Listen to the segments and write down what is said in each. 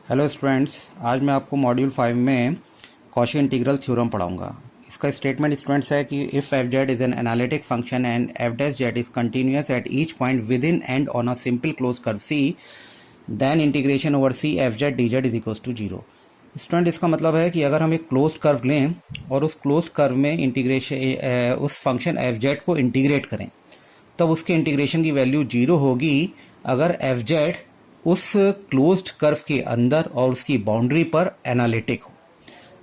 Hello students, आज मैं आपको मॉड्यूल 5 में कॉची इंटीग्रल थ्योरम पढ़ाऊंगा। इसका स्टेटमेंट स्टूडेंट्स है कि if F Z is an analytic function and F dash Z is continuous at each point within and on a simple close curve C, then integration over C F Z D Z is equals to zero. Student, इसका मतलब है कि अगर हम एक close curve लें और उस क्लोज कर्व में इंटीग्रेशन उस फंक्शन एफ जेड को इंटीग्रेट करें, तब उसके इंटीग्रेशन की वैल्यू जीरो होगी अगर एफ जेड उस क्लोज्ड कर्व के अंदर और उसकी बाउंड्री पर एनालिटिक हो।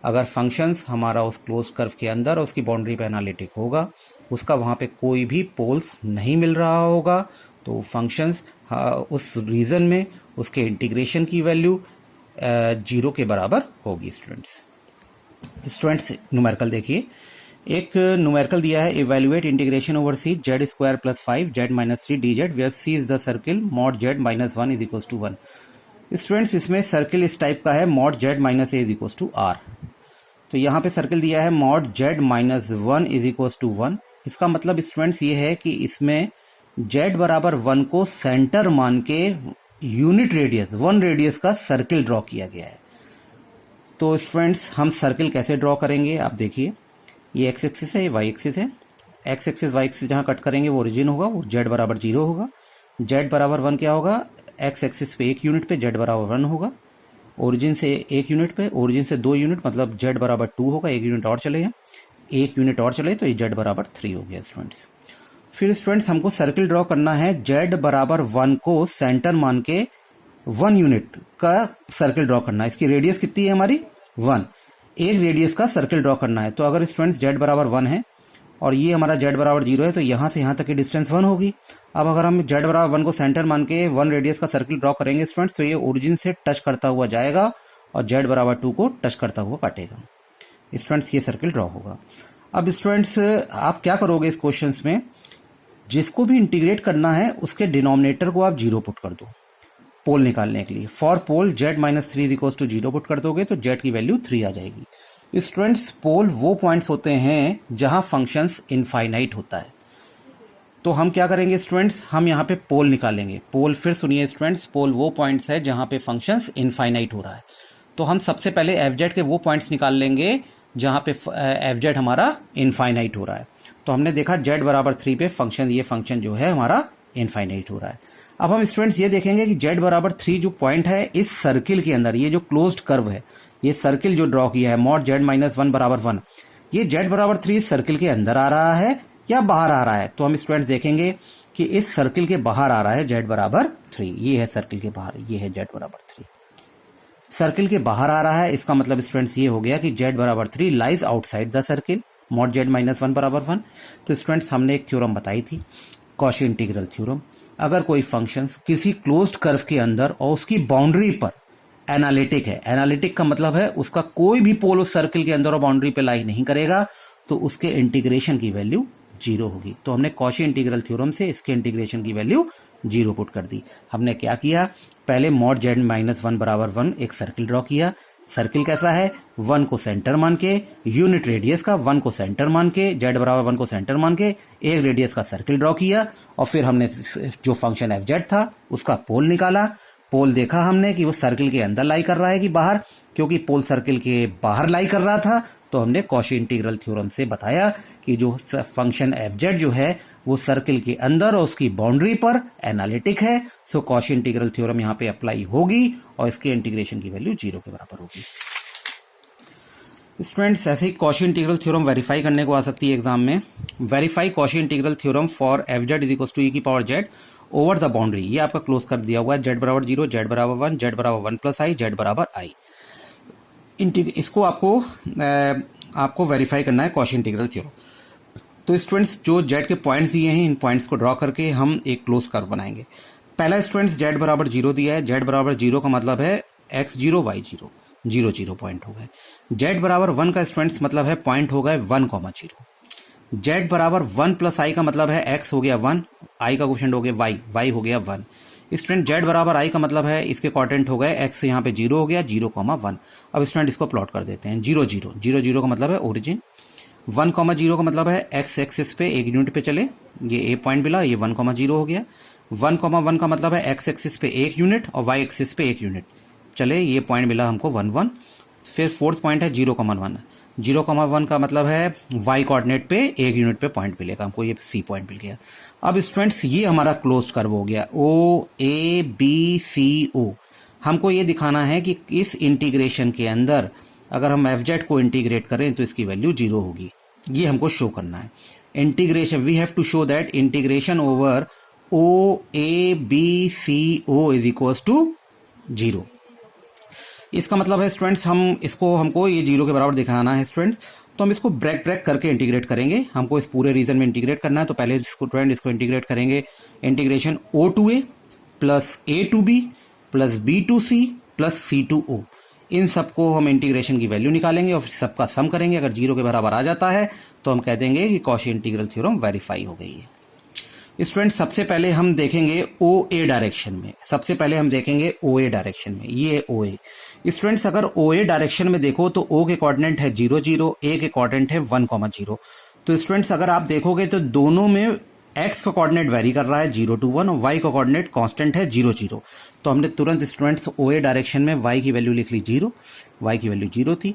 अगर फंक्शंस हमारा उस क्लोज कर्व के अंदर और उसकी बाउंड्री पर एनालिटिक होगा, उसका वहाँ पे कोई भी पोल्स नहीं मिल रहा होगा, तो फंक्शंस उस रीजन में उसके इंटीग्रेशन की वैल्यू जीरो के बराबर होगी। स्टूडेंट्स न्यूमेरिकल देखिए, एक न्यूमेरिकल दिया है, evaluate integration over C Z square plus 5 Z minus 3 D Z where C is the circle mod Z minus 1 is equals to 1। Students, इसमें सर्किल इस टाइप का है, mod Z minus A is equals to R. तो यहाँ पे circle दिया है mod Z minus 1 is equals to 1। इसका मतलब स्टूडेंट्स ये है कि इसमें जेड बराबर 1 को सेंटर मान के यूनिट रेडियस 1 रेडियस का सर्किल ड्रॉ किया गया है। तो स्टूडेंट्स, हम सर्किल कैसे ड्रॉ करेंगे, आप देखिए, ये एक्स एक्सिस है, ये वाई एक्सिस है। एक्स एक्सिस वाई एक्सिस जहाँ कट करेंगे वो ओरिजिन होगा, वो जेड बराबर 0 होगा। जेड बराबर 1 क्या होगा, एक्स एक्सिस पे 1 यूनिट पे जेड बराबर 1 होगा। ओरिजिन से 1 यूनिट पे, ओरिजिन से 2 यूनिट मतलब जेड बराबर 2 होगा। 1 यूनिट और चलेगा, 1 यूनिट और चले तो ये जेड बराबर 3 हो गया स्टूडेंट्स। फिर स्टूडेंट्स, हमको सर्किल ड्रॉ करना है, जेड बराबर 1 को सेंटर मान के 1 यूनिट का सर्किल ड्रॉ करना है। इसकी रेडियस कितनी है हमारी, 1। एक रेडियस का सर्किल ड्रॉ करना है। तो अगर स्टूडेंट्स जेड बराबर 1 है और ये हमारा जेड बराबर 0 है, तो यहाँ से यहाँ तक की डिस्टेंस 1 होगी। अब अगर हम जेड बराबर 1 को सेंटर मान के 1 रेडियस का सर्किल ड्रॉ करेंगे स्टूडेंट्स, तो ये ओरिजिन से टच करता हुआ जाएगा और जेड बराबर 2 को टच करता हुआ काटेगा। स्टूडेंट्स, ये सर्किल ड्रॉ होगा। अब स्टूडेंट्स, आप क्या करोगे इस क्वेश्चन में, जिसको भी इंटीग्रेट करना है उसके डिनोमिनेटर को आप 0 पुट कर दो पोल निकालने के लिए। For pole Z minus 3 equals to 0 put कर दोगे तो जेड की वैल्यू 3 आ जाएगी। स्टूडेंट्स, पोल वो पॉइंट्स होते हैं जहां फंक्शंस इनफाइनाइट होता है। तो हम क्या करेंगे स्टूडेंट्स, हम यहाँ पे पोल निकालेंगे। पोल, फिर सुनिए स्टूडेंट्स, पोल वो पॉइंट्स है जहां पे फंक्शंस इनफाइनाइट हो रहा है। तो हम सबसे पहले एफ जेड के वो पॉइंट्स निकाल लेंगे जहां पे एफ जेड हमारा इनफाइनाइट हो रहा है। तो हमने देखा जेड बराबर 3 पे फंक्शन, ये फंक्शन जो है हमारा इनफाइनाइट हो रहा है। अब हम स्टूडेंट्स ये देखेंगे कि जेड बराबर 3 जो पॉइंट है इस सर्किल के अंदर, ये जो क्लोज्ड कर्व है, ये सर्किल जो ड्रॉ किया है मॉड जेड माइनस 1 बराबर 1, ये जेड बराबर 3 इस सर्किल के अंदर आ रहा है या बाहर आ रहा है। तो हम स्टूडेंट्स देखेंगे कि इस सर्किल के बाहर आ रहा है जेड बराबर 3। ये है सर्किल के बाहर, ये है जेड बराबर 3, सर्किल के बाहर आ रहा है। इसका मतलब स्टूडेंट्स ये हो गया कि जेड बराबर 3 lies outside the circle mod Z minus 1 बराबर 1। तो स्टूडेंट्स, हमने एक थ्योरम बताई थी, कॉची इंटीग्रल थ्योरम। अगर कोई फंक्शन किसी क्लोज्ड कर्व के अंदर और उसकी बाउंड्री पर एनालिटिक है, एनालिटिक का मतलब है उसका कोई भी पोल उस सर्किल के अंदर और बाउंड्री पे लाई नहीं करेगा, तो उसके इंटीग्रेशन की वैल्यू 0 होगी। तो हमने कॉची इंटीग्रल थ्योरम से इसके इंटीग्रेशन की वैल्यू 0 पुट कर दी। हमने क्या किया, पहले मॉड जेड माइनस 1 बराबर 1 एक सर्किल ड्रॉ किया। सर्किल कैसा है, 1 को सेंटर मान के, यूनिट रेडियस का 1 को सेंटर मान के, जेड बराबर 1 को सेंटर मान के एक रेडियस का सर्किल ड्रॉ किया। और फिर हमने जो फंक्शन एफ जेड था उसका पोल निकाला। पोल देखा हमने कि वो सर्किल के अंदर लाई कर रहा है कि बाहर, क्योंकि पोल सर्किल के बाहर लाई कर रहा था। तो हमने कॉची इंटीग्रल थ्योरम से बताया कि जो फंक्शन एफ जेड जो है वो सर्किल के अंदर और उसकी बाउंड्री पर एनालिटिक है। सो कॉची इंटीग्रल थ्योरम यहाँ पे अप्लाई होगी और इसके इंटीग्रेशन की वैल्यू 0 के बराबर होगी। स्टूडेंट्स, ऐसे ही कॉची इंटीग्रल थ्योरम वेरीफाई करने को आ सकती है एग्जाम में। Verify Cauchy integral theorem for f Z is equal to e की power z over the boundary. ये आपका क्लोज कर दिया हुआ है, जेड बराबर 0, जेड बराबर 1, जेड बराबर 1 प्लस आई, जेड बराबर आई। इसको आपको वेरीफाई करना है कॉची इंटीग्रल थ्योरम। तो स्टूडेंट्स, जो जेड के पॉइंट्स दिए हैं, इन पॉइंट्स को ड्रॉ करके हम एक क्लोज कर्व बनाएंगे। पहला स्टूडेंट्स, जेड बराबर 0 दिया है। जेड बराबर 0 का मतलब है x0 y0, 0 0 पॉइंट हो गए। जेड बराबर 1 का स्टूडेंट्स मतलब है पॉइंट हो गए 1,0। जेड बराबर 1 प्लस आई का मतलब है x हो गया 1, आई का क्वेश्चन हो गया y हो गया 1। स्टूडेंट, जेड बराबर आई का मतलब है इसके क्वाड्रेंट हो गए, x यहाँ पे 0 हो गया, 0,1। अब स्टूडेंट इसको प्लॉट कर देते हैं, 0 0 0 0 का मतलब है ओरिजिन, 1,0 का मतलब है x एक्सिस पे 1 यूनिट पे चले, ये a पॉइंट मिला, ये 1,0 हो गया। 1,1 का मतलब है x एक्सिस पे 1 यूनिट और y एक्सिस पे 1 यूनिट, चले, ये पॉइंट मिला हमको 1 1। फिर फोर्थ पॉइंट है 0,1। 0,1 का मतलब है वाई कोऑर्डिनेट पे 1 यूनिट पे पॉइंट मिलेगा हमको, ये सी पॉइंट मिल गया। अब स्टूडेंट्स ये हमारा क्लोज कर्व हो गया, ओ ए बी सी ओ। हमको ये दिखाना है कि इस इंटीग्रेशन के अंदर अगर हम एफ जेड को इंटीग्रेट करें तो इसकी वैल्यू 0 होगी, ये हमको शो करना है। Integration, we have to show that integration over O A B C O is equal to 0। इसका मतलब है स्टूडेंट्स हमको ये 0 के बराबर दिखाना है स्टूडेंट्स, तो हम इसको ब्रेक करके इंटीग्रेट करेंगे। हमको इस पूरे रीजन में इंटीग्रेट करना है, तो पहले इसको इंटीग्रेट करेंगे। Integration O to A plus A to B plus B to C plus C to O, इन सबको हम इंटीग्रेशन की वैल्यू निकालेंगे और सबका सम करेंगे। अगर 0 के बराबर आ जाता है तो हम कह देंगे कि कॉची इंटीग्रल थ्योरम वेरीफाई हो गई है। स्टूडेंट्स सबसे पहले हम देखेंगे ओ ए डायरेक्शन में, ये ओ ए। स्टूडेंट्स अगर ओ ए डायरेक्शन में देखो तो ओ के कोऑर्डिनेट है 0 0, ए के कोऑर्डिनेट है 1,0। तो स्टूडेंट्स अगर आप देखोगे तो दोनों में एक्स का कोऑर्डिनेट वेरी कर रहा है 0 to 1 और वाई का कोऑर्डिनेट कांस्टेंट है 0 0। तो हमने तुरंत स्टूडेंट्स ओ ए डायरेक्शन में वाई की वैल्यू लिख ली 0, वाई की वैल्यू 0 थी,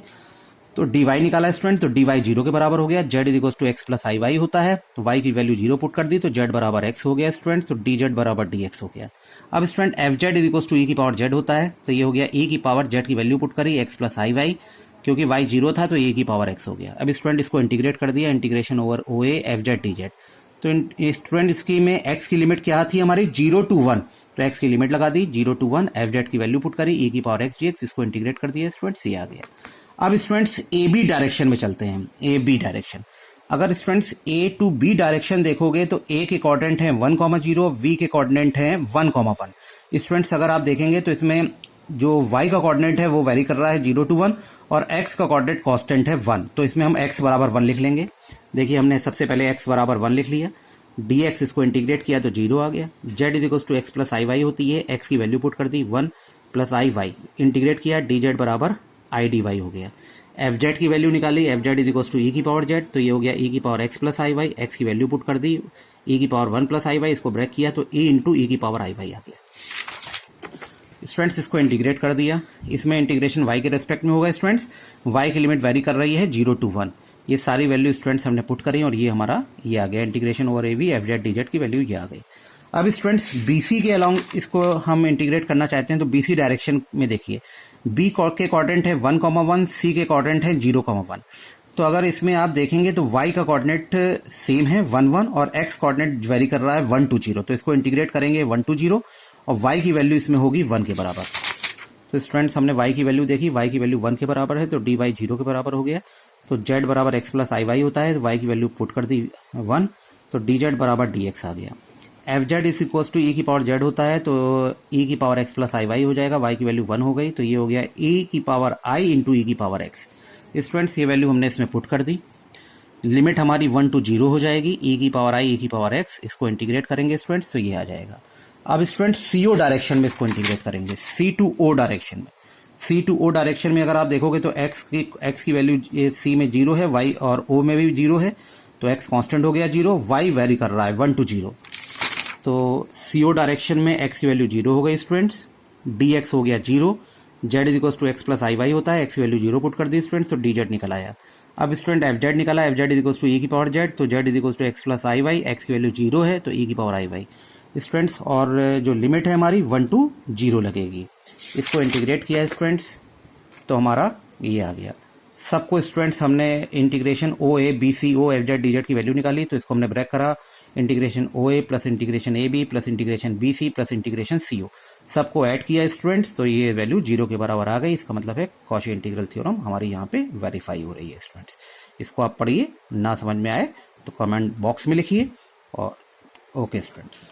तो dy निकाला स्टूडेंट, तो dy 0 के बराबर हो गया। z equal to x plus I Y होता है, तो y की वैल्यू 0 पुट कर दी, तो z बराबर x हो गया स्टूडेंट, तो dz बराबर dx हो गया। अब student F Z equal to e की पावर z होता है, तो ये हो गया e की पावर z की वैल्यू पुट करी x प्लस आई वाई, क्योंकि y 0 था तो e की पावर x हो गया। अब स्टूडेंट इसको इंटीग्रेट कर दिया, integration over O A F Z D Z. तो स्टूडेंट इसकी में x की लिमिट क्या थी हमारी 0 to 1, तो x की लिमिट लगा दी 0 to 1, एफ जेड की वैल्यू पुट करी e की पावर x dx, इसको इंटीग्रेट कर दिया स्टूडेंट्स, ये आ गया। अब स्टूडेंट्स ए बी डायरेक्शन में चलते हैं, ए बी डायरेक्शन। अगर students A to B direction देखोगे तो ए के कोऑर्डिनेट है 1,0, वी के कोऑर्डिनेट है 1,1। स्टूडेंट्स अगर आप देखेंगे तो इसमें जो y का कोऑर्डिनेट है वो वेरी कर रहा है 0 to 1 और x का कोऑर्डिनेट कांस्टेंट है 1, तो इसमें हम x बराबर 1 लिख लेंगे। देखिए हमने सबसे पहले x बराबर 1 लिख लिया, dx इसको इंटीग्रेट किया तो 0 आ गया। z equal to x plus I y होती है, x की वैल्यू पुट कर दी 1 प्लस आई वाई, इंटीग्रेट किया dz बराबर आई डी वाई हो गया। एफ जेड की वैल्यू निकाली, f Z is equal to e की पावर जेड, तो ये हो गया ई की पावर एक्स प्लस आई वाई, एक्स की वैल्यू पुट कर दी, ई की पावर 1 प्लस आई वाई, इसको ब्रेक किया तो ई इंटू ई की पावर आई वाई आ गया। स्टूडेंट्स इसको इंटीग्रेट कर दिया, इसमें इंटीग्रेशन y के रेस्पेक्ट में होगा स्टूडेंट्स, y की लिमिट वेरी कर रही है 0 to 1। ये सारी वैल्यू स्टूडेंट्स हमने पुट करी और ये हमारा ये आ गया, integration over A V F Z D z की वैल्यू ये आ गई। अब स्टूडेंट्स बीसी के अलोंग इसको हम इंटीग्रेट करना चाहते हैं, तो बीसी डायरेक्शन में देखिए बी के कोऑर्डिनेट है 1,1, सी के कोऑर्डिनेट है 0,1। तो अगर इसमें आप देखेंगे तो y का कोऑर्डिनेट सेम है 1 1 और x कोऑर्डिनेट वेरी कर रहा है 1 to 0, तो इसको इंटीग्रेट करेंगे 1 to 0 और y की वैल्यू इसमें होगी 1 के बराबर। तो स्टूडेंट्स हमने y की वैल्यू देखी, y की वैल्यू 1 के बराबर है तो dy 0 के बराबर हो गया, तो z बराबर x प्लस आई वाई होता है, y की वैल्यू पुट कर दी 1, तो dz बराबर dx आ गया। F Z is equal to e की पावर जेड होता है, तो ई की पावर एक्स प्लस आई वाई हो जाएगा, वाई की वैल्यू 1 हो गई, तो ये हो गया ई की पावर आई इंटू ई की पावर एक्स। स्टूडेंट्स ये वैल्यू हमने इसमें पुट कर दी, लिमिट हमारी 1 to 0 हो जाएगी, ई की पावर आई ई की पावर एक्स, इसको इंटीग्रेट करेंगे स्टूडेंट्स तो ये आ जाएगा। अब स्टूडेंट्स सी ओ डायरेक्शन में इसको इंटीग्रेट करेंगे, सी टू ओ डायरेक्शन में। सी टू ओ डायरेक्शन में अगर आप देखोगे तो एक्स की वैल्यू सी में 0 है, वाई और ओ में भी 0 है, तो एक्स कांस्टेंट हो गया 0, वाई वेरी कर रहा है 1 to 0। तो सीओ डायरेक्शन में x की वैल्यू 0 हो गई स्टूडेंट्स, dx हो गया 0, z is equal to x plus I Y होता है, x की वैल्यू 0 पुट कर दी स्टूडेंट्स, तो dz निकल आया। अब स्टूडेंट एफ जेड निकला, f Z is equal to e की पावर जेड, तो z is equal to x plus I y, x की वैल्यू 0 है तो e की पावर आई वाई स्टूडेंट्स, और जो लिमिट है हमारी 1 to 0 लगेगी। इसको इंटीग्रेट किया स्टूडेंट्स तो हमारा ये आ गया। सबको स्टूडेंट्स हमने integration O A B C O f Z D z की वैल्यू निकाली, तो इसको हमने ब्रेक करा, integration O A plus integration A B plus integration B C plus integration C O, सबको ऐड किया स्टूडेंट्स, तो ये वैल्यू 0 के बराबर आ गई। इसका मतलब है कॉची इंटीग्रल थ्योरम हमारी यहाँ पे वेरीफाई हो रही है स्टूडेंट्स। इसको आप पढ़िए, ना समझ में आए तो कमेंट बॉक्स में लिखिए, और ओके स्टूडेंट्स।